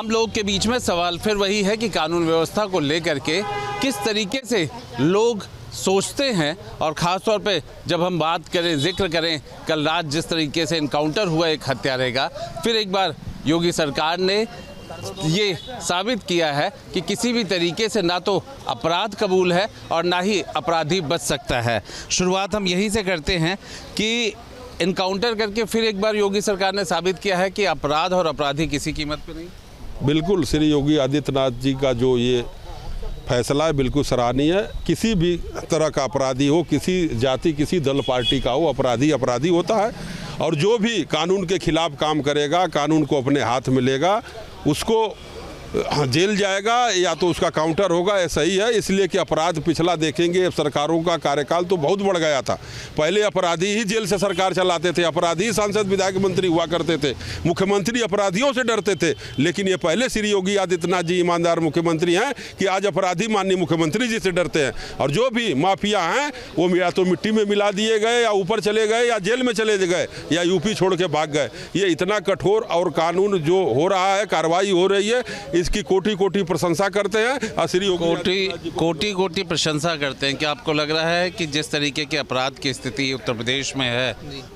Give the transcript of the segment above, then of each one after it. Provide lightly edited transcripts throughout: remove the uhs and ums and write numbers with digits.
आम लोग के बीच में सवाल फिर वही है कि कानून व्यवस्था को लेकर के किस तरीके से लोग सोचते हैं। और ख़ास तौर पे जब हम बात करें, जिक्र करें कल रात जिस तरीके से इनकाउंटर हुआ एक हत्यारे का, फिर एक बार योगी सरकार ने ये साबित किया है कि किसी भी तरीके से ना तो अपराध कबूल है और ना ही अपराधी बच सकता है। शुरुआत हम यहीं से करते हैं कि इनकाउंटर करके फिर एक बार योगी सरकार ने साबित किया है कि अपराध और अपराधी किसी कीमत पे नहीं। बिल्कुल श्री योगी आदित्यनाथ जी का जो ये फैसला है बिल्कुल सराहनीय है। किसी भी तरह का अपराधी हो, किसी जाति किसी दल पार्टी का हो, अपराधी अपराधी होता है। और जो भी कानून के खिलाफ काम करेगा, कानून को अपने हाथ में लेगा, उसको जेल जाएगा या तो उसका काउंटर होगा। ऐसा ही है, इसलिए कि अपराध पिछला देखेंगे सरकारों का कार्यकाल तो बहुत बढ़ गया था। पहले अपराधी ही जेल से सरकार चलाते थे, अपराधी सांसद विधायक मंत्री हुआ करते थे, मुख्यमंत्री अपराधियों से डरते थे। लेकिन ये पहले श्री योगी आदित्यनाथ जी ईमानदार मुख्यमंत्री हैं कि आज अपराधी माननीय मुख्यमंत्री जी से डरते हैं। और जो भी माफिया हैं वो या तो मिट्टी में मिला दिए गए या ऊपर चले गए या जेल में चले गए या यूपी छोड़ के भाग गए। ये इतना कठोर और कानून जो हो रहा है, कार्रवाई हो रही है, इसकी कोटि कोटि प्रशंसा करते हैं। श्री कोटि प्रशंसा करते हैं। क्या आपको लग रहा है कि जिस तरीके के अपराध की स्थिति उत्तर प्रदेश में है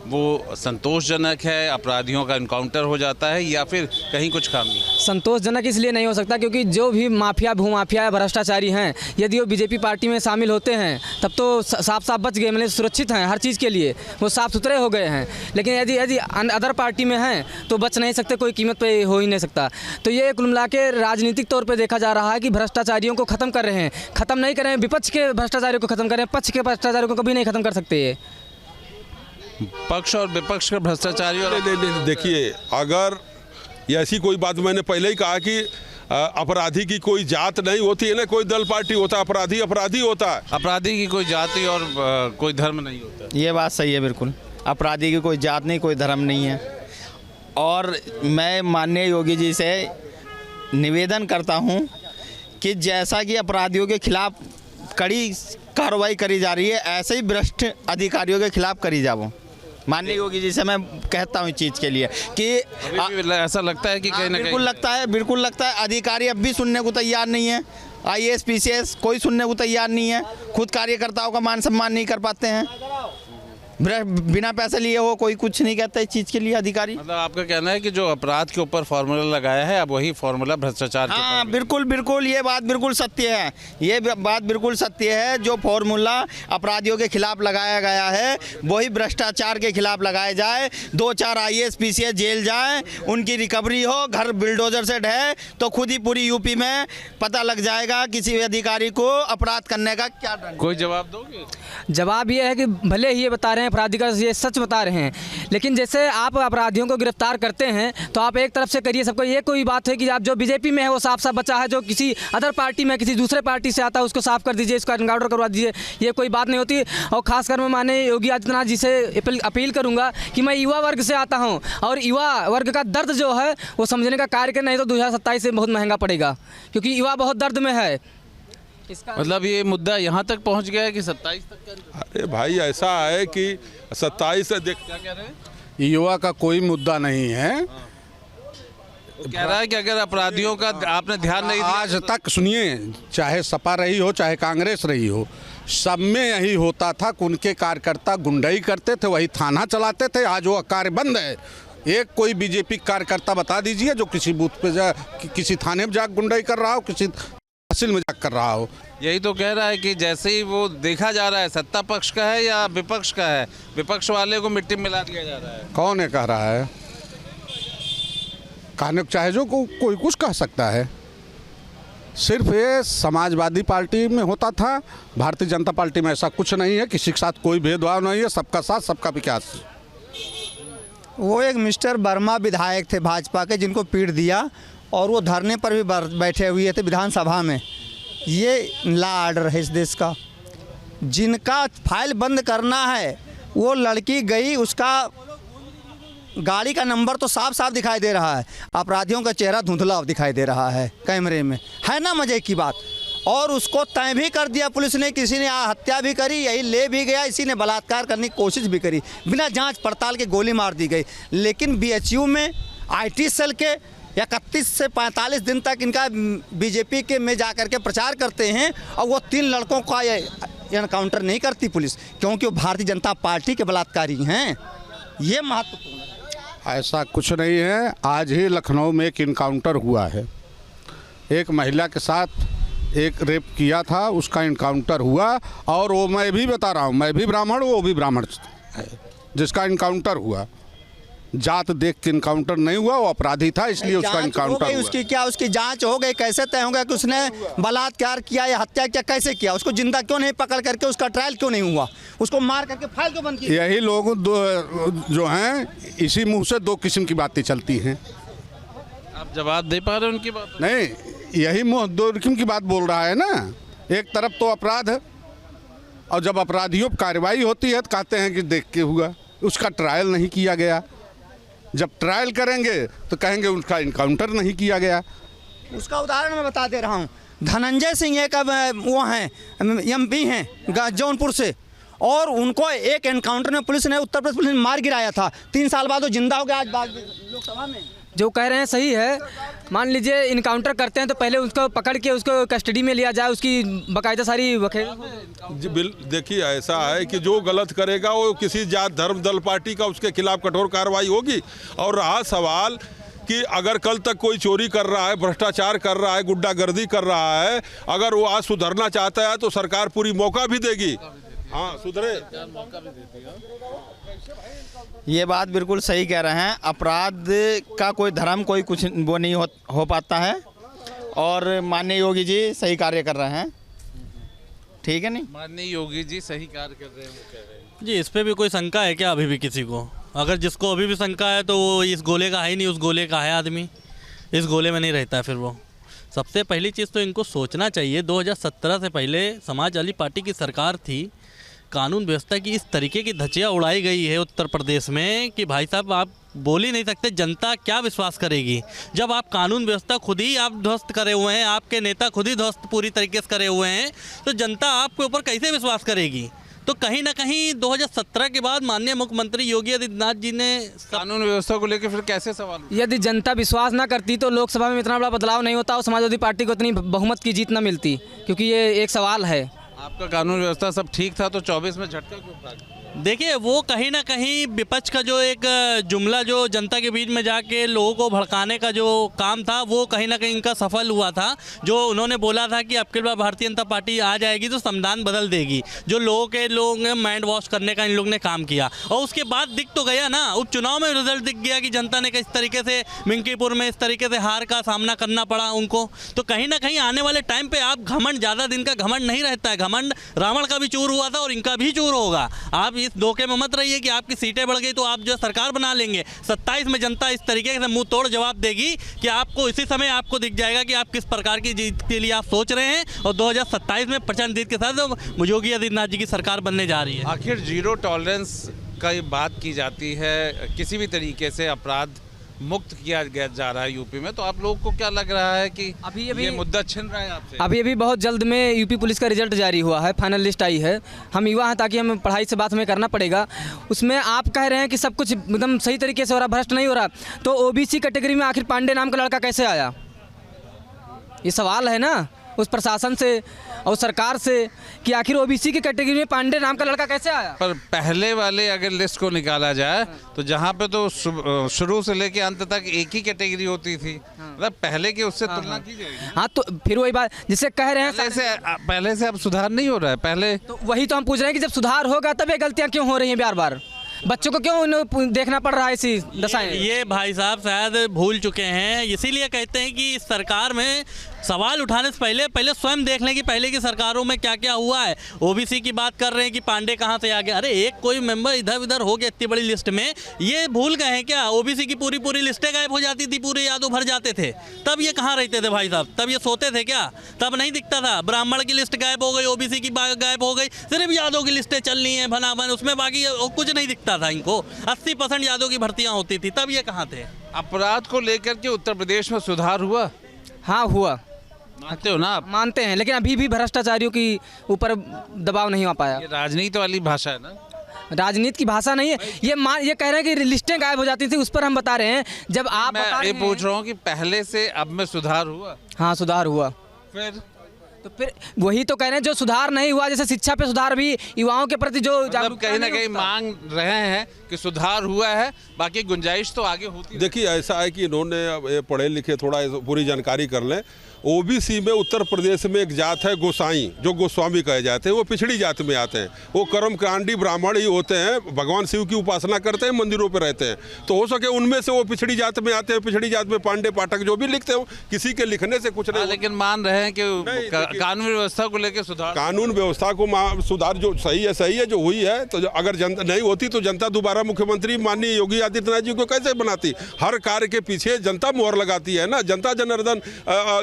वो संतोषजनक है, अपराधियों का इनकाउंटर हो जाता है, या फिर कहीं कुछ खामी? संतोषजनक इसलिए नहीं हो सकता क्योंकि जो भी माफिया, भूमाफिया, भ्रष्टाचारी हैं, यदि वो बीजेपी पार्टी में शामिल होते हैं तब तो साफ साफ बच गए, मतलब सुरक्षित हैं हर चीज़ के लिए, वो साफ सुथरे हो गए हैं। लेकिन यदि अदर पार्टी में हैं तो बच नहीं सकते, कोई कीमत पे हो ही नहीं सकता। तो ये कुल मिला के राजनीतिक तौर पे देखा जा रहा है कि भ्रष्टाचारियों को खत्म कर रहे हैं, खत्म नहीं कर रहे हैं, विपक्ष के भ्रष्टाचारियों को खत्म कर रहे हैं, पक्ष के भ्रष्टाचारियों को कभी नहीं खत्म कर सकते। ये पक्ष और विपक्ष के भ्रष्टाचारियों, देखिए अगर ऐसी कोई बात, मैंने पहले ही कहा कि अपराधी की कोई जात नहीं होती है ना, कोई दल पार्टी होता है, अपराधी अपराधी होता है। अपराधी की कोई जाति और कोई धर्म नहीं होता। ये बात सही है बिल्कुल। अपराधी की कोई जात नहीं, कोई धर्म नहीं है। और मैं माननीय योगी जी से निवेदन करता हूं कि जैसा कि अपराधियों के खिलाफ कड़ी कार्रवाई करी जा रही है, ऐसे ही भ्रष्ट अधिकारियों के खिलाफ करी जाओ। माननीय योगी जी से मैं कहता हूँ इस चीज़ के लिए कि ऐसा लगता है कि कहीं ना कहीं बिल्कुल लगता है अधिकारी अब भी सुनने को तैयार नहीं है। IAS PCS कोई सुनने को तैयार नहीं है, खुद कार्यकर्ताओं का मान सम्मान नहीं कर पाते हैं। बिना पैसे लिए हो कोई कुछ नहीं कहता इस चीज़ के लिए अधिकारी। मतलब आपका कहना है कि जो अपराध के ऊपर फॉर्मूला लगाया है अब वही फॉर्मूला भ्रष्टाचार के ऊपर। हाँ बिल्कुल ये बात बिल्कुल सत्य है। ये बात बिल्कुल सत्य है। जो फॉर्मूला अपराधियों के खिलाफ लगाया गया है वही भ्रष्टाचार के खिलाफ लगाया जाए। 2-4 IAS PCS जेल जाए, उनकी रिकवरी हो, घर बिल्डोजर से ढहे तो खुद ही पूरी यूपी में पता लग जाएगा किसी भी अधिकारी को अपराध करने का क्या दंड। कोई जवाब दोगे? जवाब ये है कि भले ही ये बता रहे हैं अपराधी का, ये सच बता रहे हैं, लेकिन जैसे आप अपराधियों को गिरफ्तार करते हैं तो आप एक तरफ से करिए सबको। ये कोई बात है कि आप जो बीजेपी में है वो साफ साफ बचा है, जो किसी अदर पार्टी में किसी दूसरे पार्टी से आता है उसको साफ कर दीजिए, इसका इनकाउंटर करवा दीजिए। ये कोई बात नहीं होती। और खासकर मैं माननीय योगी आदित्यनाथ जी से अपील करूँगा कि मैं युवा वर्ग से आता हूँ और युवा वर्ग का दर्द जो है वो समझने का कार्य करें, नहीं तो 2027 से बहुत महंगा पड़ेगा क्योंकि युवा बहुत दर्द में है। मतलब ये मुद्दा यहाँ तक पहुँच गया है कि 27 तक का? अरे भाई ऐसा है कि 27 से देख, क्या कह रहे हैं? युवा का कोई मुद्दा नहीं है। कह रहा है कि अगर अपराधियों का आपने ध्यान नहीं दिया, आज तक सुनिए, चाहे सपा रही हो चाहे कांग्रेस रही हो, सब में यही होता था कि उनके कार्यकर्ता गुंडाई करते थे, वही थाना चलाते थे। आज वो कार्य बंद है। एक कोई बीजेपी कार्यकर्ता बता दीजिए जो किसी बूथ पे जा, किसी थाने में जाकर गुंडाई कर रहा हो, किसी तहसील में जाकर कर रहा हो। यही तो कह रहा है कि जैसे ही वो देखा जा रहा है सत्ता पक्ष का है या विपक्ष का है, विपक्ष वाले को मिट्टी में मिला दिया जा रहा है। कौन है कह रहा है? कहने को चाहे जो कोई कुछ कह सकता है। सिर्फ ये समाजवादी पार्टी में होता था, भारतीय जनता पार्टी में ऐसा कुछ नहीं है। किसी के साथ कोई भेदभाव नहीं है, सबका साथ सबका विकास। वो एक मिस्टर वर्मा विधायक थे भाजपा के जिनको पीट दिया और वो धरने पर भी बैठे हुए थे विधानसभा में। ये लॉ ऑर्डर है इस देश का। जिनका फाइल बंद करना है वो लड़की गई, उसका गाड़ी का नंबर तो साफ साफ दिखाई दे रहा है, अपराधियों का चेहरा धुंधला दिखाई दे रहा है कैमरे में, है ना मजे की बात। और उसको तय भी कर दिया पुलिस ने, किसी ने हत्या भी करी, यही ले भी गया, इसी ने बलात्कार करने की कोशिश भी करी, बिना जांच पड़ताल के गोली मार दी गई। लेकिन BHU में IT सेल के 31 से 45 दिन तक इनका बीजेपी के में जा कर के प्रचार करते हैं और वो 3 लड़कों का एनकाउंटर नहीं करती पुलिस, क्योंकि वो भारतीय जनता पार्टी के बलात्कारी हैं। ये महत्वपूर्ण है। ऐसा कुछ नहीं है। आज ही लखनऊ में एक इनकाउंटर हुआ है, एक महिला के साथ एक रेप किया था, उसका इनकाउंटर हुआ। और वो मैं भी बता रहा हूँ, मैं भी ब्राह्मण, वो भी ब्राह्मण है, जिसका इनकाउंटर हुआ। जात देख के इनकाउंटर नहीं हुआ, वो अपराधी था इसलिए उसका इनकाउंटर हुआ। उसकी क्या उसकी जांच हो गई? कैसे तय होगा कि उसने बलात्कार किया या हत्या किया? कैसे किया? उसको जिंदा क्यों नहीं पकड़ करके उसका ट्रायल क्यों नहीं हुआ? उसको मार करके फाइल क्यों बंद की? यही लोग जो हैं, इसी मुंह से 2 किस्म की बातें चलती हैं। आप जवाब दे पा रहे हैं उनकी बात? नहीं, यही मुंह 2 किस्म की बात बोल रहा है ना। एक तरफ तो अपराध है, और जब अपराधियों पर कार्रवाई होती है तो कहते हैं कि देख के हुआ, उसका ट्रायल नहीं किया गया। जब ट्रायल करेंगे तो कहेंगे उसका इनकाउंटर नहीं किया गया। उसका उदाहरण मैं बता दे रहा हूँ। धनंजय सिंह एक वो हैं, MP हैं जौनपुर से, और उनको एक एनकाउंटर में पुलिस ने, उत्तर प्रदेश पुलिस ने मार गिराया था। 3 साल बाद वो जिंदा हो गया। आज लोकसभा में जो कह रहे हैं सही है। मान लीजिए इनकाउंटर करते हैं तो पहले उसको पकड़ के उसको कस्टडी में लिया जाए, उसकी बाकायदा सारी जी देखिए, ऐसा है कि जो गलत करेगा वो किसी जात धर्म दल पार्टी का, उसके खिलाफ कठोर कार्रवाई होगी। और रहा सवाल कि अगर कल तक कोई चोरी कर रहा है, भ्रष्टाचार कर रहा है, गुंडागर्दी कर रहा है, अगर वो आज सुधरना चाहता है तो सरकार पूरी मौका भी देगी। हाँ, सुधरे। ये बात बिल्कुल सही कह रहे हैं। अपराध का कोई धर्म, कोई कुछ वो नहीं हो पाता है। और माननीय योगी जी सही कार्य कर रहे हैं, ठीक है नहीं? माननीय योगी जी सही कार्य कर रहे हैं, वो कह रहे हैं। जी, इस पे भी कोई शंका है क्या अभी भी किसी को? अगर जिसको अभी भी शंका है तो वो इस गोले का है ही नहीं, उस गोले का है आदमी, इस गोले में नहीं रहता है फिर वो। सबसे पहली चीज़ तो इनको सोचना चाहिए, 2017 से पहले समाजवादी पार्टी की सरकार थी। कानून व्यवस्था की इस तरीके की धज्जियाँ उड़ाई गई है उत्तर प्रदेश में कि भाई साहब आप बोल ही नहीं सकते। जनता क्या विश्वास करेगी जब आप कानून व्यवस्था खुद ही आप ध्वस्त करे हुए हैं, आपके नेता खुद ही ध्वस्त पूरी तरीके से करे हुए हैं, तो जनता आपके ऊपर कैसे विश्वास करेगी? तो कहीं ना कहीं 2017 के बाद माननीय मुख्यमंत्री योगी आदित्यनाथ जी ने कानून व्यवस्था को लेकर फिर कैसे सवाल? यदि जनता विश्वास ना करती तो लोकसभा में इतना बड़ा बदलाव नहीं होता और समाजवादी पार्टी को इतनी बहुमत की जीत ना मिलती, क्योंकि ये एक सवाल है। आपका कानून व्यवस्था सब ठीक था तो 24 में झटका क्यों था? देखिए, वो कहीं ना कहीं विपक्ष का जो एक जुमला जो जनता के बीच में जाके लोगों को भड़काने का जो काम था, वो कहीं ना कहीं इनका सफल हुआ था। जो उन्होंने बोला था कि अब की बार भारतीय जनता पार्टी आ जाएगी तो संविधान बदल देगी, जो लोगों ने माइंड वॉश करने का इन लोगों ने काम किया। और उसके बाद दिख तो गया ना, उपचुनाव में रिजल्ट दिख गया कि जनता ने किस तरीके से मिंकीपुर में इस तरीके से हार का सामना करना पड़ा उनको। तो कहीं ना कहीं आने वाले टाइम पर आप घमंड, ज़्यादा दिन का घमंड नहीं रहता है। घमंड रावण का भी चूर हुआ था और इनका भी चूर होगा। आप इस धोखे में मत रहिए कि आपकी सीटें बढ़ गई तो आप जो सरकार बना लेंगे। 27 में जनता इस तरीके से मुंह तोड़ जवाब देगी कि आपको इसी समय आपको दिख जाएगा कि आप किस प्रकार की जीत के लिए आप सोच रहे हैं। और 2027 में प्रचंड जीत के साथ योगी आदित्यनाथ जी की सरकार बनने जा रही है। आखिर जीरो टॉलरेंस का ये बात की जाती है, किसी भी तरीके से अपराध मुक्त किया जा रहा है यूपी में, तो आप लोगों को क्या लग रहा है कि अभी ये मुद्दा छिन रहा है आपसे? अभी बहुत जल्द में यूपी पुलिस का रिजल्ट जारी हुआ है, फाइनल लिस्ट आई है। हम युवा हैं ताकि हमें पढ़ाई से बात हमें करना पड़ेगा। उसमें आप कह रहे हैं कि सब कुछ एकदम सही तरीके से हो रहा, भ्रष्ट नहीं हो रहा, तो OBC कैटेगरी में आखिर पांडे नाम का लड़का कैसे आया? ये सवाल है ना उस प्रशासन से और सरकार से कि आखिर OBC की कैटेगरी में पांडे नाम का लड़का कैसे आया? पर पहले वाले अगर लिस्ट को निकाला जाए तो जहाँ पे तो शुरू से लेके अंत तक एक ही कैटेगरी होती थी, मतलब पहले की उससे तुलना की जाएगी। हाँ, तो फिर वही बात जिसे कह रहे हैं पहले से अब सुधार नहीं हो रहा है। पहले तो वही तो हम पूछ रहे हैं कि जब सुधार होगा तब ये गलतियाँ क्यों हो रही हैं बार बार? बच्चों को क्यों देखना पड़ रहा है ऐसी दशाएं? ये भाई साहब शायद भूल चुके हैं, इसीलिए कहते हैं कि सरकार में सवाल उठाने से पहले स्वयं देख लें कि पहले की सरकारों में क्या क्या हुआ है। OBC की बात कर रहे हैं कि पांडे कहाँ से आ गया। अरे एक कोई मेंबर इधर उधर हो गया इतनी बड़ी लिस्ट में, ये भूल गए हैं क्या? OBC की पूरी लिस्टें गायब हो जाती थी, पूरे यादव भर जाते थे, तब ये कहाँ रहते थे भाई साहब? तब ये सोते थे क्या? तब नहीं दिखता था। ब्राह्मण की लिस्ट गायब हो गई, OBC की गायब हो गई, सिर्फ यादव की लिस्टें चल रही हैं भनाभन, उसमें बाकी कुछ नहीं दिखता था इनको। 80% यादव की भर्तियाँ होती थी, तब ये कहाँ थे? अपराध को लेकर के उत्तर प्रदेश में सुधार हुआ? हाँ, हुआ। मानते हो ना आप? मानते हैं, लेकिन अभी भी भ्रष्टाचारियों की ऊपर दबाव नहीं आ पाया। ये राजनीति वाली भाषा है ना? राजनीति की भाषा नहीं है। ये कह रहे हैं कि लिस्टें गायब हो जाती थी, उस पर हम बता रहे हैं। जब आप बता रहे ये पूछ रहा हूँ कि पहले से अब में सुधार हुआ? हाँ, सुधार हुआ। फिर वही तो कह रहे हैं, जो सुधार नहीं हुआ, जैसे शिक्षा पे सुधार भी युवाओं के प्रति जो मतलब कहीं ना कहीं मांग रहे हैं कि सुधार हुआ है, बाकी गुंजाइश तो आगे होती है। देखिए ऐसा है कि इन्होंने पढ़े लिखे थोड़ा पूरी जानकारी कर लें। ओबीसी में उत्तर प्रदेश में एक जात है गोसाई, जो गोस्वामी कहे जाते हैं, वो पिछड़ी जात में आते हैं। वो कर्मकांडी ब्राह्मण ही होते हैं, भगवान शिव की उपासना करते हैं, मंदिरों पे रहते हैं। तो हो सके उनमें से वो पिछड़ी जात में आते हैं। पिछड़ी जात में पांडे पाठक जो भी लिखते हो, किसी के लिखने से कुछ नहीं। लेकिन मान रहे हैं कि कानून व्यवस्था को लेकर सुधार, कानून व्यवस्था को सुधार जो सही है जो हुई है। तो अगर जनता नहीं होती तो जनता दोबारा मुख्यमंत्री माननीय योगी आदित्यनाथ जी को कैसे बनाती? हर कार्य के पीछे जनता मोहर लगाती है ना। जनता जनार्दन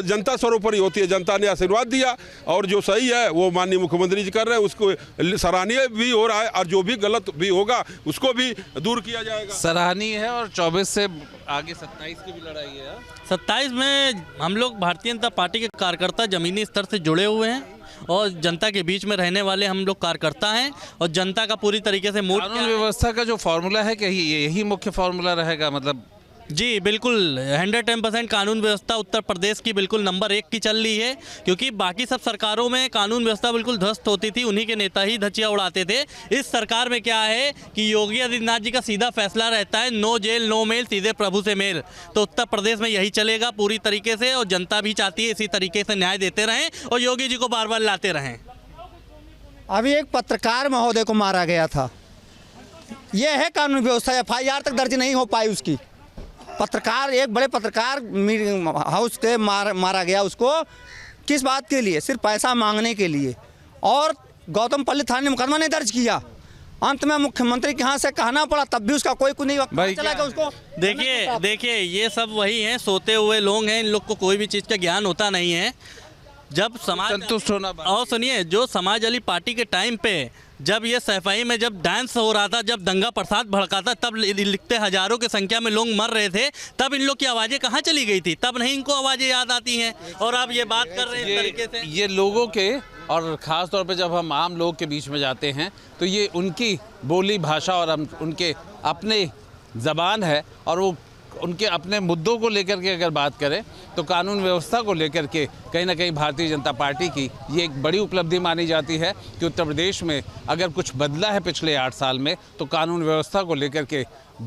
जनता सर्वोपरि होती है। जनता ने आशीर्वाद दिया और जो सही है वो माननीय मुख्यमंत्री जी कर रहे हैं, उसको सराहनीय भी हो रहा है, और जो भी गलत भी होगा उसको भी दूर किया जाएगा। सराहनीय है। और 24 से आगे 27 की भी लड़ाई है। 27 में हम लोग भारतीय जनता पार्टी के कार्यकर्ता जमीनी स्तर से जुड़े हुए हैं और जनता के बीच में रहने वाले हम लोग कार्यकर्ता हैं और जनता का पूरी तरीके से मूड। कानून व्यवस्था का जो फॉर्मूला है कि यही मुख्य फॉर्मूला रहेगा? मतलब जी बिल्कुल 110% कानून व्यवस्था उत्तर प्रदेश की बिल्कुल नंबर 1 की चल रही है, क्योंकि बाकी सब सरकारों में कानून व्यवस्था बिल्कुल ध्वस्त होती थी, उन्हीं के नेता ही धज्जियां उड़ाते थे। इस सरकार में क्या है कि योगी आदित्यनाथ जी का सीधा फैसला रहता है, नो जेल नो मेल, सीधे प्रभु से मेल। तो उत्तर प्रदेश में यही चलेगा पूरी तरीके से, और जनता भी चाहती है इसी तरीके से न्याय देते रहें और योगी जी को बार बार लाते रहें। अभी एक पत्रकार महोदय को मारा गया था, यह है कानून व्यवस्था। FIR तक दर्ज नहीं हो पाई उसकी। पत्रकार, एक बड़े पत्रकार हाउस के मारा गया। उसको किस बात के लिए? सिर्फ पैसा मांगने के लिए। और गौतमपल्ली थाने ने मुकदमा नहीं दर्ज किया। अंत में मुख्यमंत्री के यहाँ से कहना पड़ा, तब भी उसका कोई नहीं वक्त चला गया उसको। देखिए ये सब वही हैं, सोते हुए लोग हैं। इन लोग को कोई भी चीज़ का ज्ञान होता नहीं है। जब समाज संतुष्ट होना, और सुनिए, जो समाज वाली पार्टी के टाइम पे जब ये सफाई में जब डांस हो रहा था, जब दंगा प्रसाद भड़का था, तब लिखते हजारों की संख्या में लोग मर रहे थे, तब इन लोग की आवाज़ें कहाँ चली गई थी? तब नहीं इनको आवाज़ें याद आती हैं। और आप ये बात कर रहे हैं इस तरीके से। ये लोगों के, और ख़ास तौर पे जब हम आम लोग के बीच में जाते हैं तो ये उनकी बोली भाषा और उनके अपने ज़बान है, और वो उनके अपने मुद्दों को लेकर के अगर बात करें तो कानून व्यवस्था को लेकर के कहीं ना कहीं भारतीय जनता पार्टी की ये एक बड़ी उपलब्धि मानी जाती है कि उत्तर प्रदेश में अगर कुछ बदला है पिछले 8 साल में तो कानून व्यवस्था को लेकर के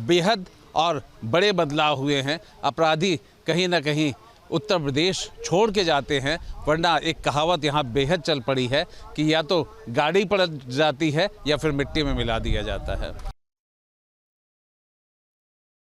बेहद और बड़े बदलाव हुए हैं। अपराधी कहीं ना कहीं उत्तर प्रदेश छोड़ के जाते हैं, वरना एक कहावत यहाँ बेहद चल पड़ी है कि या तो गाड़ी पलट जाती है या फिर मिट्टी में मिला दिया जाता है।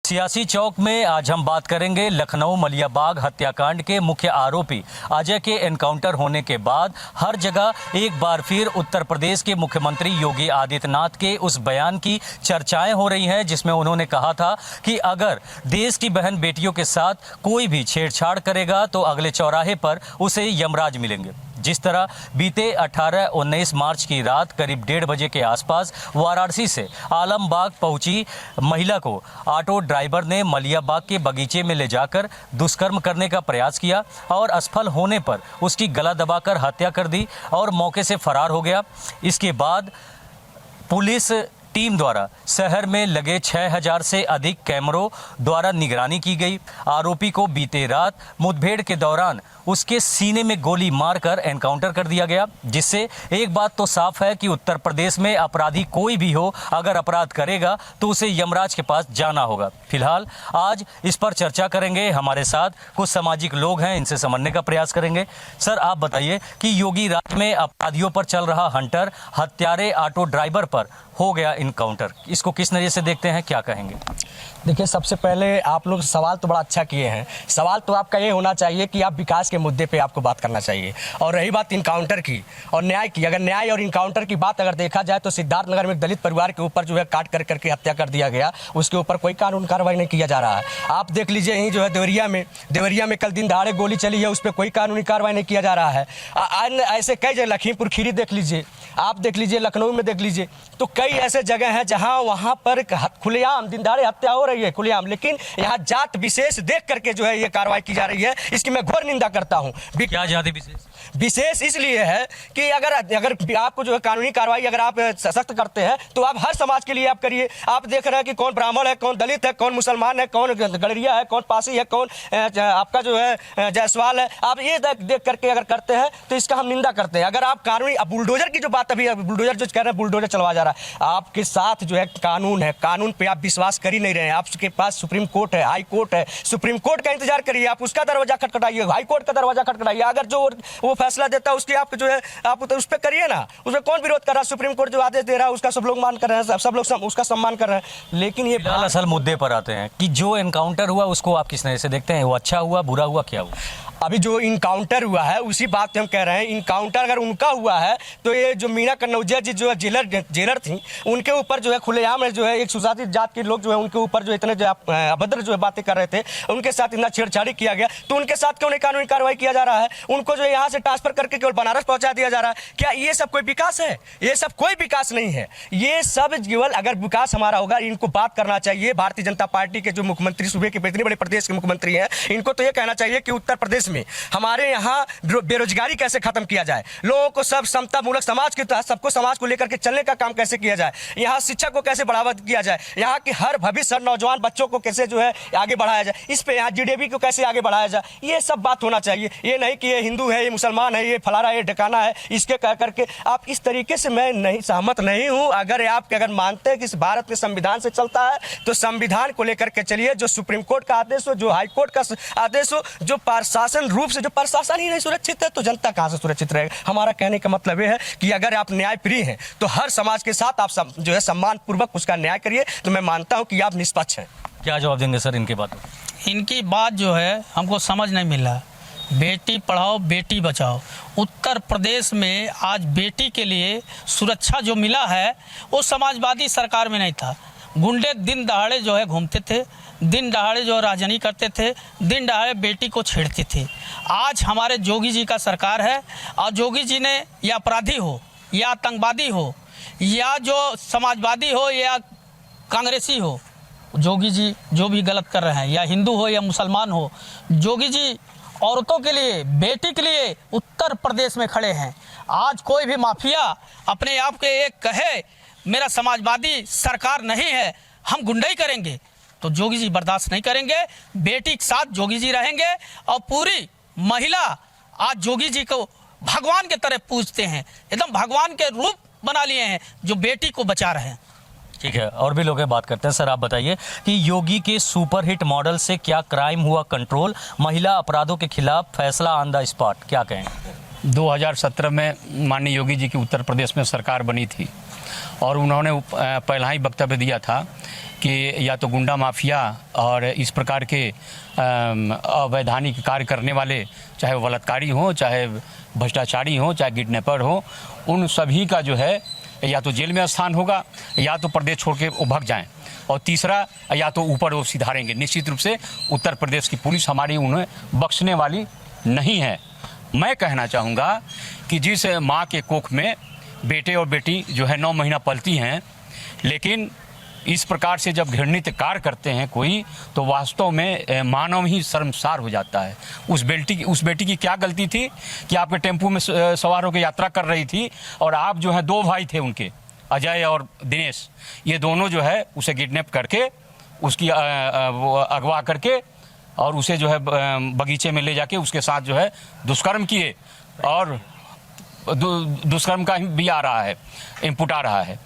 सियासी चौक में आज हम बात करेंगे लखनऊ मलियाबाग हत्याकांड के मुख्य आरोपी अजय के एनकाउंटर होने के बाद हर जगह एक बार फिर उत्तर प्रदेश के मुख्यमंत्री योगी आदित्यनाथ के उस बयान की चर्चाएं हो रही हैं, जिसमें उन्होंने कहा था कि अगर देश की बहन बेटियों के साथ कोई भी छेड़छाड़ करेगा तो अगले चौराहे पर उसे यमराज मिलेंगे। जिस तरह बीते 18-19 मार्च की रात करीब 1:30 बजे के आसपास वाराणसी से आलमबाग पहुंची महिला को ऑटो ड्राइवर ने मलियाबाग के बगीचे में ले जाकर दुष्कर्म करने का प्रयास किया और असफल होने पर उसकी गला दबाकर हत्या कर दी और मौके से फरार हो गया। इसके बाद पुलिस टीम द्वारा शहर में लगे 6000 से अधिक कैमरों द्वारा निगरानी की गई। आरोपी को बीते रात मुठभेड़ के दौरान उसके सीने में गोली मारकर एनकाउंटर कर दिया गया, जिससे एक बात तो साफ है कि उत्तर प्रदेश में अपराधी कोई भी हो, अगर अपराध करेगा तो उसे यमराज के पास जाना होगा। फिलहाल आज इस पर चर्चा करेंगे, हमारे साथ कुछ सामाजिक लोग हैं, इनसे समझने का प्रयास करेंगे। सर, आप बताइए कि योगी रात में अपराधियों पर चल रहा हंटर, हत्यारे ऑटो ड्राइवर पर हो गया इनकाउंटर, इसको किस नज़रिए से देखते हैं, क्या कहेंगे? देखिए, सबसे पहले आप लोग सवाल तो बड़ा अच्छा किए हैं। सवाल तो आपका ये होना चाहिए कि आप विकास के मुद्दे पे आपको बात करना चाहिए। और रही बात इनकाउंटर की और न्याय की, अगर न्याय और इनकाउंटर की बात अगर देखा जाए तो सिद्धार्थनगर में एक दलित परिवार के ऊपर जो है काट कर करके हत्या कर दिया गया, उसके ऊपर कोई कानून कार्रवाई नहीं किया जा रहा है। आप देख लीजिए, यहीं जो है देवरिया में कल दिन दहाड़े गोली चली है, उस पर कोई कानूनी कार्रवाई नहीं किया जा रहा है। ऐसे कई जगह, लखीमपुर खीरी देख लीजिए, आप देख लीजिए, लखनऊ में देख लीजिए, तो कई ऐसे जगह हैं जहाँ वहाँ पर खुलेआम दिन दहाड़े हत्या हो रही रही है खुलेआम, लेकिन यहाँ जात विशेष देख करके जो है ये कार्रवाई की जा रही है, इसकी मैं घोर निंदा करता हूँ। क्या जाति विशेष इसलिए है कि अगर आपको जो है कानूनी कार्रवाई अगर आप सख्त करते हैं तो आप हर समाज के लिए आप करिए। आप देख रहे हैं कि कौन ब्राह्मण है, कौन दलित है, कौन मुसलमान है, कौन गड़रिया है, कौन पासी है, कौन आपका जो है जायसवाल है। आप ये देख करके अगर करते हैं तो इसका हम निंदा करते हैं। अगर आप कानूनी बुलडोजर की जो बात अभी बुलडोजर जो कह रहे हैं बुलडोजर चलवा जा रहा है, आपके साथ जो है कानून है, कानून पे आप विश्वास कर ही नहीं रहे हैं। आपके पास सुप्रीम कोर्ट है, हाई कोर्ट है, सुप्रीम कोर्ट का इंतजार करिए, आप उसका दरवाजा खटखटाइए, हाई कोर्ट का दरवाजा खटखटाइए। अगर जो वो फैसला देता है उसकी आप जो है आप तो उस पर करिए ना, उसमें कौन विरोध कर रहा है? सुप्रीम कोर्ट जो आदेश दे रहा है उसका सब लोग मान कर रहे हैं, सब लोग उसका सम्मान कर रहे हैं। लेकिन ये असल मुद्दे पर आते हैं कि जो एनकाउंटर हुआ उसको आप किस नजर से देखते हैं? वो अच्छा हुआ, बुरा हुआ, क्या हुआ? अभी जो इनकाउंटर हुआ है उसी बात पे हम कह रहे हैं। इनकाउंटर अगर उनका हुआ है तो ये जो मीना कन्नौजिया जी जो जेलर थी उनके ऊपर जो है खुलेआम जो है एक सुशासित जात के लोग जो है उनके ऊपर जो इतने जो अभद्र जो है बातें कर रहे थे, उनके साथ इतना छेड़छाड़ी किया गया, तो उनके साथ क्यों नहीं कानूनी कार्रवाई किया जा रहा है? उनको जो यहाँ से ट्रांसफर करके केवल बनारस पहुंचा दिया जा रहा है। क्या ये सब कोई विकास है? ये सब कोई विकास नहीं है। ये सब केवल अगर विकास हमारा होगा, इनको बात करना चाहिए। भारतीय जनता पार्टी के जो मुख्यमंत्री सूबे के इतने बड़े प्रदेश के मुख्यमंत्री हैं, इनको तो ये कहना चाहिए कि उत्तर प्रदेश में हमारे यहाँ बेरोजगारी कैसे खत्म किया जाए, लोगों को सब समता मूलक समाज के तहत सबको समाज को लेकर के चलने का काम कैसे किया जाए, यहाँ शिक्षा को कैसे बढ़ावा किया जाए, यहाँ की हर भविष्य हर नौजवान बच्चों को कैसे जो है आगे बढ़ाया जाए, इस पे यहाँ जीडीपी को कैसे आगे बढ़ाया जाए, ये सब बात होना चाहिए। ये नहीं कि ये हिंदू है, ये मुसलमान है, ये फलाना, ये ढकाना है, इसके कह करके आप इस तरीके से मैं नहीं सहमत नहीं हूँ। अगर आप अगर मानते हैं कि इस भारत के संविधान से चलता है तो संविधान को लेकर के चलिए। जो सुप्रीम कोर्ट का आदेश हो, जो हाई कोर्ट का आदेश हो, जो प्रशासन रूप से जो प्रशासन ही नहीं सुरक्षित है तो जनता कहां से सुरक्षित रहेगा? हमारा कहने का मतलब यह है कि अगर आप न्याय प्रिय हैं तो हर समाज के साथ आप जो है सम्मान पूर्वक उसका न्याय करिए, तो मैं मानता हूं कि आप निष्पक्ष हैं। क्या जवाब देंगे सर इनकी बातों? इनकी बात जो है हमको समझ नहीं मिल रहा। बेटी पढ़ाओ बेटी बचाओ, उत्तर प्रदेश में आज बेटी के लिए सुरक्षा जो मिला है वो समाजवादी सरकार में नहीं था। गुंडे दिन दहाड़े जो है घूमते थे, दिन दहाड़े जो राजनी करते थे, दिन दहाड़े बेटी को छेड़ते थे। आज हमारे जोगी जी का सरकार है और जोगी जी ने या अपराधी हो या आतंकवादी हो या जो समाजवादी हो या कांग्रेसी हो, जोगी जी जो भी गलत कर रहे हैं, या हिंदू हो या मुसलमान हो, जोगी जी औरतों के लिए, बेटी के लिए उत्तर प्रदेश में खड़े हैं। आज कोई भी माफिया अपने आप के एक कहे मेरा समाजवादी सरकार नहीं है, हम गुंडाई करेंगे, तो जोगी जी बर्दाश्त नहीं करेंगे। बेटी के साथ जोगी जी रहेंगे और पूरी महिला आज जोगी जी को भगवान की तरह पूजते हैं, एकदम भगवान के रूप बना लिए हैं जो बेटी को बचा रहे हैं। ठीक है, और भी लोग बात करते हैं। सर आप बताइए कि योगी के सुपरहिट मॉडल से क्या क्राइम हुआ कंट्रोल, महिला अपराधों के खिलाफ फैसला ऑन द स्पॉट, क्या कहें? 2017 में माननीय योगी जी की उत्तर प्रदेश में सरकार बनी थी और उन्होंने पहला ही वक्तव्य दिया था कि या तो गुंडा माफिया और इस प्रकार के अवैधानिक कार्य करने वाले, चाहे वो बलात्कारी हों, चाहे भ्रष्टाचारी हों, चाहे किडनैपर हों, उन सभी का जो है या तो जेल में स्थान होगा या तो प्रदेश छोड़ के वो भाग जाएं, और तीसरा या तो ऊपर वो सिधारेंगे। निश्चित रूप से उत्तर प्रदेश की पुलिस हमारी उन्हें बख्शने वाली नहीं है। मैं कहना चाहूँगा कि जिस माँ के कोख में बेटे और बेटी जो है 9 महीना पलती हैं, लेकिन इस प्रकार से जब घृणित कार्य करते हैं कोई, तो वास्तव में मानव ही शर्मसार हो जाता है। उस बेटी की क्या गलती थी कि आपके टेम्पू में सवार होकर यात्रा कर रही थी और आप जो है 2 भाई थे उनके, अजय और दिनेश, ये दोनों जो है उसे किडनैप करके उसकी अगवा करके और उसे जो है बगीचे में ले जाके उसके साथ जो है दुष्कर्म किए, और दुष्कर्म का भी आ रहा है, इनपुट आ रहा है।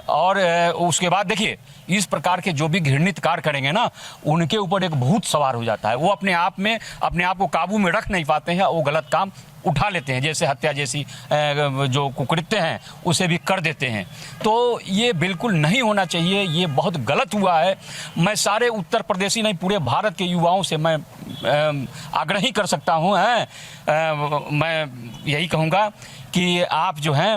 और उसके बाद देखिए इस प्रकार के जो भी घृणित कार्य करेंगे ना, उनके ऊपर एक भूत सवार हो जाता है। वो अपने आप को काबू में रख नहीं पाते हैं, वो गलत काम उठा लेते हैं, जैसे हत्या जैसी जो कुकृत्य हैं उसे भी कर देते हैं। तो ये बिल्कुल नहीं होना चाहिए, ये बहुत गलत हुआ है। मैं सारे उत्तर प्रदेशी नहीं, पूरे भारत के युवाओं से मैं आग्रह ही कर सकता हूँ, मैं यही कहूँगा कि आप जो हैं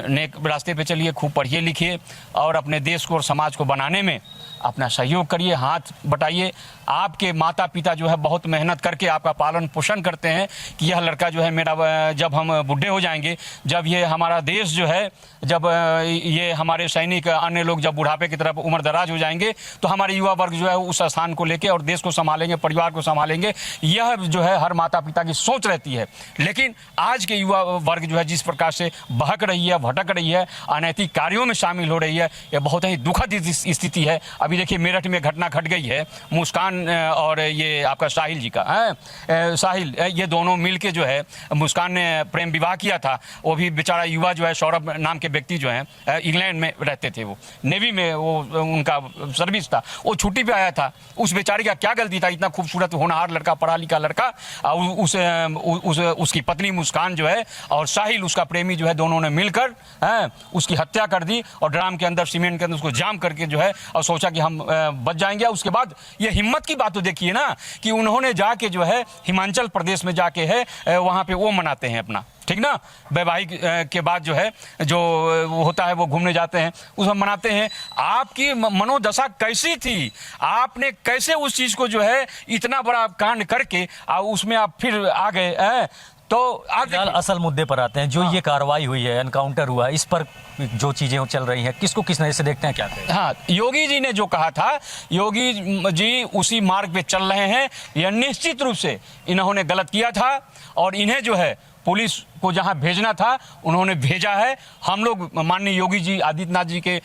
नेक रास्ते पे चलिए, खूब पढ़िए लिखिए और अपने देश को और समाज को बनाने में अपना सहयोग करिए, हाथ बटाइए। आपके माता पिता जो है बहुत मेहनत करके आपका पालन पोषण करते हैं कि यह लड़का जो है मेरा, जब हम बूढ़े हो जाएंगे, जब ये हमारा देश जो है, जब ये हमारे सैनिक अन्य लोग जब बुढ़ापे की तरफ उम्र दराज हो जाएंगे, तो हमारे युवा वर्ग जो है उस स्थान को लेके और देश को संभालेंगे, परिवार को संभालेंगे। यह जो है हर माता पिता की सोच रहती है। लेकिन आज के युवा वर्ग जो है जिस प्रकार से बहक रही है, भटक रही है, अनैतिक कार्यों में शामिल हो रही है, यह बहुत ही दुखद स्थिति है। अभी देखिए मेरठ में घटना घट गई है, मुस्कान और ये आपका साहिल जी का साहिल, ये दोनों मिलके जो है, मुस्कान ने प्रेम विवाह किया था। वो भी बेचारा युवा जो है, सौरभ नाम के व्यक्ति जो है, इंग्लैंड में रहते थे, वो नेवी में वो उनका सर्विस था, वो छुट्टी पे आया था। उस बेचारे का क्या गलती था? इतना खूबसूरत होनहार लड़का, पढ़ा लिखा लड़का, उसकी पत्नी मुस्कान जो है और साहिल उसका प्रेमी जो है, दोनों ने मिलकर उसकी हत्या कर दी और ड्राम के अंदर, सीमेंट के अंदर उसको जाम करके जो है, और सोचा कि हम बच जाएंगे। उसके बाद ये हिम्मत की बात तो देखिए ना कि उन्होंने जाके जो है हिमाचल प्रदेश में जाके है वहाँ पे वो मनाते हैं अपना, ठीक ना, वैवाहिक के बाद जो है, जो होता है वो घूमने जाते हैं, उसमें मनाते हैं। आपकी मनोदशा कैसी थी? आपने कैसे उस चीज़ को जो है इतना बड़ा कांड करके उसमें आप फिर आ गए? तो असल मुद्दे पर आते हैं। जो ये कार्रवाई हुई है, एनकाउंटर हुआ, इस पर जो चीजें चल रही हैं, किसको किस नजर से देखते हैं, क्या कहें? हाँ, योगी जी ने जो कहा था, योगी जी उसी मार्ग पे चल रहे हैं। यह निश्चित रूप से इन्होंने गलत किया था और इन्हें जो है पुलिस को जहां भेजना था उन्होंने भेजा है। हम लोग माननीय योगी जी आदित्यनाथ जी के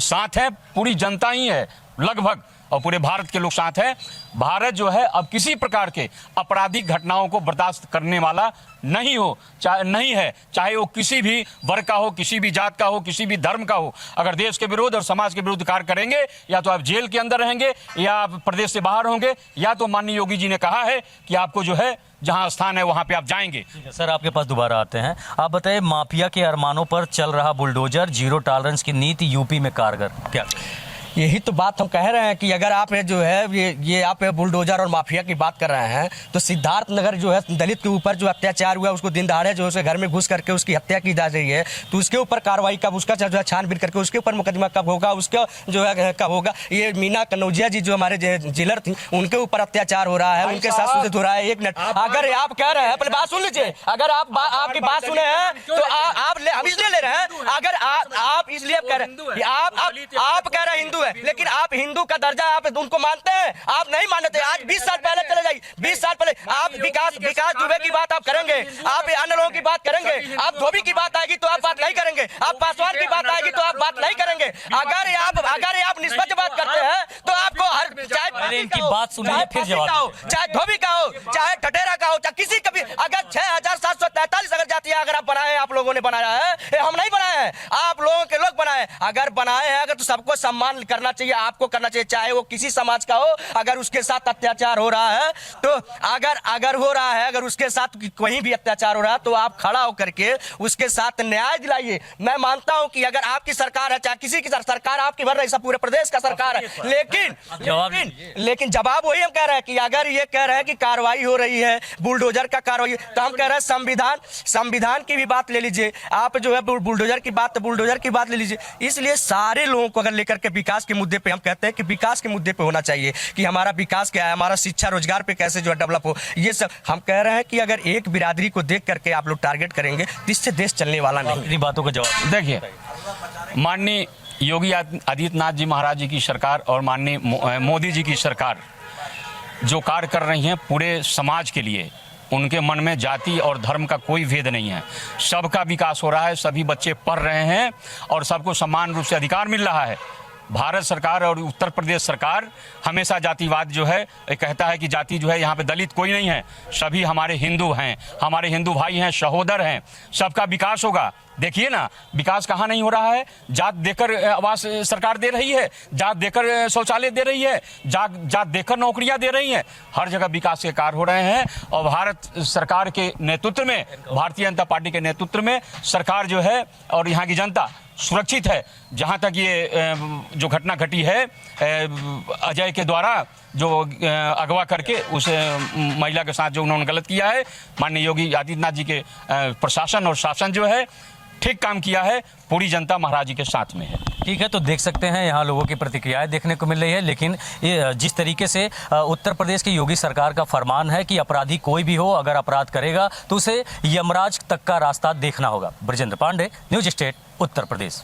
साथ हैं, पूरी जनता ही है लगभग, और पूरे भारत के लोग साथ हैं। भारत जो है अब किसी प्रकार के आपराधिक घटनाओं को बर्दाश्त करने वाला नहीं है, चाहे वो किसी भी वर्ग का हो, किसी भी जात का हो, किसी भी धर्म का हो। अगर देश के विरुद्ध और समाज के विरुद्ध कार्य करेंगे, या तो आप जेल के अंदर रहेंगे, या आप प्रदेश से बाहर होंगे, या तो माननीय योगी जी ने कहा है कि आपको जो है जहां स्थान है वहां पे आप जाएंगे। सर, आपके पास दोबारा आते हैं। आप बताइए, माफिया के अरमानों पर चल रहा बुलडोजर, जीरो टॉलरेंस की नीति यूपी में कारगर, क्या? यही तो बात हम कह रहे हैं कि अगर आप जो है ये आप बुलडोजर और माफिया की बात कर रहे हैं, तो सिद्धार्थ नगर जो है दलित के ऊपर जो अत्याचार हुआ, उसको दिन दहाड़े जो है घर में घुस करके उसकी हत्या की जा रही है, तो उसके ऊपर कार्रवाई कब, उसका जो है छानबीन करके उसके ऊपर मुकदमा कब होगा, उसका जो है कब होगा? ये मीना कनौजिया जी जो हमारे जेलर थी, उनके ऊपर अत्याचार हो रहा है, उनके साथ सूचित हो रहा है। एक मिनट, अगर आप कह रहे हैं, पहले बात सुन लीजिए, अगर आप आपकी बात सुने हैं तो हम इसलिए ले रहे हैं, अगर आप इसलिए कह रहे हैं, आप कह रहे हैं हिंदू है, लेकिन आप हिंदू का दर्जा आप उनको मानते हैं? आप नहीं मानते। आज 20 साल पहले चले जाइए, 20 साल पहले आप विकास दुबे की बात आप करेंगे, आप अन्य लोगों की बात करेंगे, आप धोबी की बात आएगी तो आप बात नहीं करेंगे, आप पासवान की बात आएगी तो आप बात नहीं करेंगे। अगर आप निष्पक्ष बात करते हैं तो आपको हर चाहे इनकी बात सुनिए, फिर जवाब, चाहे धोबी का हो, चाहे ठटेरा का हो, चाहे किसी का भी, अगर 6743 अगर जातियां अगर आप बनाए, आप लोगों ने बनाया है, हम नहीं बनाए हैं, आप लोगों के लोग बनाए। अगर बनाए हैं अगर तो सबको सम्मान करना चाहिए, आपको करना चाहिए, चाहे वो किसी समाज का हो। अगर उसके साथ अत्याचार हो रहा है तो अगर हो रहा है, अगर उसके साथ कहीं भी अत्याचार हो रहा है, तो आप खड़ा होकर के उसके साथ न्याय दिलाइए। मैं मानता हूं कि अगर आपकी सरकार है, चाहे किसी की सरकार आपकी भर रही, सब पूरे प्रदेश का सरकार है, लेकिन जवाब वही हम कह रहे हैं कि अगर ये कह रहे हैं कि कार्रवाई हो रही है, बुलडोजर का कार्रवाई, तो हम कह रहे हैं संविधान की भी बात ले लीजिए। आप जो है बुलडोजर की बात ले लीजिए। इसलिए सारे लोगों को अगर लेकर के विकास के मुद्दे पे हम कहते हैं कि विकास के मुद्दे पे होना चाहिए कि हमारा विकास क्या है, हमारा शिक्षा रोजगार पे कैसे जो है डेवलप हो, ये सब हम कह रहे हैं कि अगर एक बिरादरी को देख करके आप लोग टारगेट करेंगे तो इससे देश चलने वाला नहीं। इन्हीं बातों का जवाब देखिए, माननीय योगी आदित्यनाथ जी महाराज जी की सरकार और माननीय मोदी जी की सरकार जो कार्य कर रही हैं पूरे समाज के लिए, उनके मन में जाति और धर्म का कोई भेद नहीं है। सबका विकास हो रहा है, सभी बच्चे पढ़ रहे हैं और सबको समान रूप से अधिकार मिल रहा है। भारत सरकार और उत्तर प्रदेश सरकार हमेशा जातिवाद जो है कहता है कि जाति जो है यहाँ पे दलित कोई नहीं है, सभी हमारे हिंदू हैं, हमारे हिंदू भाई हैं, सहोदर हैं, सबका विकास होगा। देखिए ना, विकास कहाँ नहीं हो रहा है? जात देकर आवास सरकार दे रही है, जात देकर शौचालय दे रही है, जात देकर नौकरियां दे रही हैं, हर जगह विकास के कार्य हो रहे हैं। और भारत सरकार के नेतृत्व में, भारतीय जनता पार्टी के नेतृत्व में सरकार जो है और यहाँ की जनता सुरक्षित है। जहाँ तक ये जो घटना घटी है अजय के द्वारा, जो अगवा करके उस महिला के साथ जो उन्होंने गलत किया है, माननीय योगी आदित्यनाथ जी के प्रशासन और शासन जो है ठीक काम किया है, पूरी जनता महाराज जी के साथ में है। ठीक है, तो देख सकते हैं यहाँ लोगों की प्रतिक्रियाएं देखने को मिल रही है। लेकिन ये जिस तरीके से उत्तर प्रदेश की योगी सरकार का फरमान है कि अपराधी कोई भी हो, अगर अपराध करेगा तो उसे यमराज तक का रास्ता देखना होगा। Brajendra Pandey, news state, Uttar Pradesh.